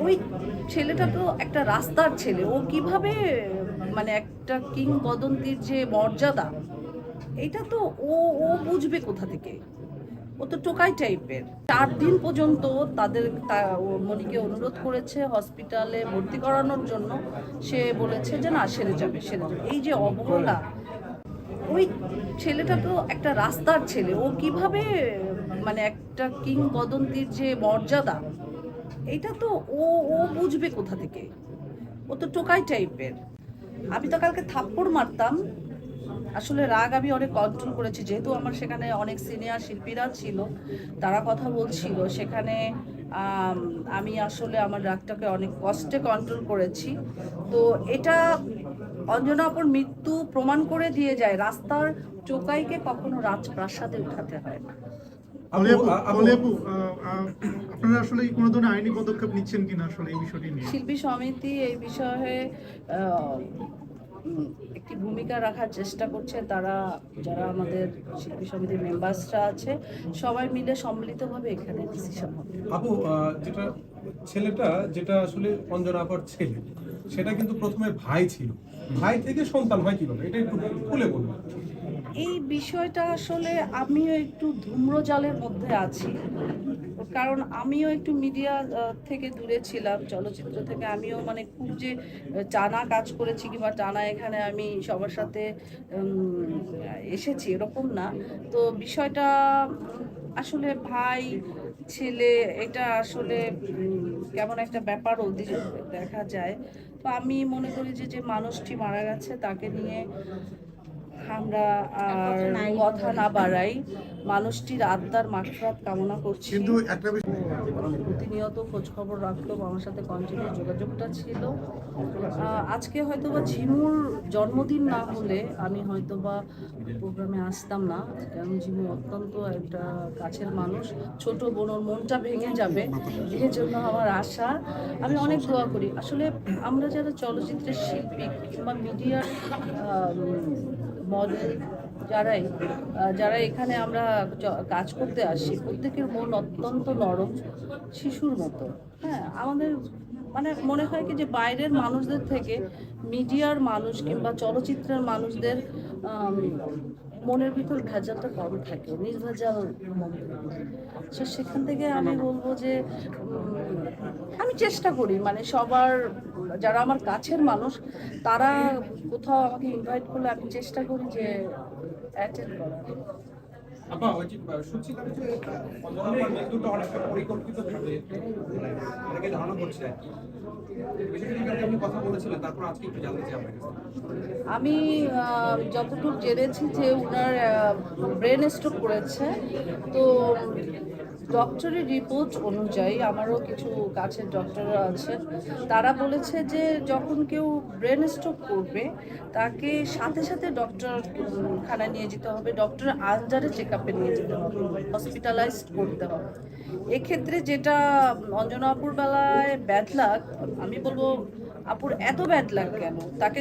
ওই ছেলেটা তো একটা রাস্তার ছেলে, ও কিভাবে মানে একটা কিংবদন্তির যে মর্যাদা, এটা তো ও ও বুঝবে কোথা থেকে? ও তো টোকাই টাইপের। 4 দিন পর্যন্ত ও মনিকে অনুরোধ করেছে হসপিটালে ভর্তি করানোর জন্য। সে বলেছে যে না, সেরে যাবে সেরে যাবে। এই যে অবহেলা, ওই ছেলেটা তো একটা রাস্তার ছেলে, ও কিভাবে মানে একটা কিংবদন্তির যে মর্যাদা, এটা তো ও ও বুঝবে কোথা থেকে? ও তো টোকাই টাইপের। আমি তো কালকে থাপ্পড় মারতাম, আসলে রাগ আমি অনেক কন্ট্রোল করেছি, যেহেতু আমার সেখানে অনেক সিনিয়র শিল্পীরা ছিল, তারা কথা বলছিল সেখানে। আম, আমি আসলে আমার রাগটাকে অনেক কষ্টে কন্ট্রোল করেছি। তো এটা অঞ্জনা আপুর মৃত্যু প্রমাণ করে দিয়ে যায়, রাস্তার টোকাইকে কখনো রাজপ্রাসাদে উঠাতে হয় না। আপু, আপু, আপনারা আসলে কোনো ধরনের আইনি পদক্ষেপ নিচ্ছেন কিনা আসলে এই বিষয়টি নিয়ে? শিল্পী সমিতি এই বিষয়ে আহ, একটি ভূমিকা রাখার চেষ্টা করছে। তারা, যারা আমাদের শিল্পী সমিতির মেম্বার্সরা আছে, সবাই মিলে সম্মিলিতভাবে এখানে ডিসিশন হবে। আপু, যেটা ছেলেটা যেটা আসলে অঞ্জনা আপার ছেলে, সেটা কিন্তু প্রথমে ভাই ছিল। ভাই থেকে সন্তান হয় কিভাবে, এটা একটু খুলে বলুন। এই বিষয়টা আসলে আমিও একটু ধূম্রজালের মধ্যে আছি, কারণ আমিও একটু মিডিয়া থেকে দূরে ছিলাম, চলচ্চিত্র থেকে। আমিও মানে খুব যে টানা কাজ করেছি কিংবা টানা এখানে আমি সবার সাথে এসেছি এরকম না। তো বিষয়টা আসলে ভাই ছেলে, এটা আসলে কেমন একটা ব্যাপারও দেখা যায়। তো আমি মনে করি যে যে মানুষটি মারা গেছে তাকে নিয়ে আমরা আর কথা না বাড়াই, মানুষটির আত্মার মাগফিরাত কামনা করছি। কিন্তু একটা প্রতিনিয়ত খোঁজ খবর রাখতো, আমার সাথে কন্টিনিউ যোগাযোগটা ছিল। আজকে হয়তোবা ঝিমুর জন্মদিন না হলে আমি হয়তোবা প্রোগ্রামে আসতাম না, কারণ ঝিমু অত্যন্ত একটা কাছের মানুষ। ছোট বোনের মনটা ভেঙে যাবে, এই জন্য আমার আশা। আমি অনেক দোয়া করি। আসলে আমরা যারা চলচ্চিত্রের শিল্পী কিংবা মিডিয়ার মডেল, যারা এখানে আমরা কাজ করতে আসি, প্রত্যেকের মন অত্যন্ত নরম, শিশুর মতো। হ্যাঁ, আমাদের মানে মনে হয় কি যে বাইরের মানুষদের থেকে মিডিয়ার মানুষ কিংবা চলচ্চিত্রের মানুষদের মনের ভিতর ভেজালটা কম থাকে, নির্ভেজাল মন থাকে। তো সেখান থেকে আমি বলবো যে আমি চেষ্টা করি মানে সবার, যারা আমার কাছের মানুষ, তারা কোথাও আমাকে ইনভাইট করলে আমি চেষ্টা করি যে অ্যাটেন্ড করার। আপা, ওই যে শুনছিলাম যে অঞ্জনা আপার মৃত্যুটা অনেকটা পরিকল্পিত ভাবে অনেকে ধারণা করছে আর কি। বিষয়টা নিয়ে আপনি কথা বলেছিলেন, তারপর আজকে একটু জানতে চাই আপনার কাছে। আমি যতটুকু জেনেছি যে উনার ব্রেন স্ট্রোক করেছে। তো ডক্টরের রিপোর্ট অনুযায়ী, আমারও কিছু কাছের ডক্টররা আছেন, তারা বলেছে যে যখন কেউ ব্রেন স্ট্রোক করবে তাকে সাথে সাথে ডক্টর খানায় নিয়ে যেতে হবে, ডক্টর আন্ডারে চেক আপে নিয়ে যেতে হবে, হসপিটালাইজড করতে হবে। এক্ষেত্রে যেটা অঞ্জনা আপুর বেলায় ব্যাড লাক, আমি বলবো আপুর এত ব্যাড লাক কেন, তাকে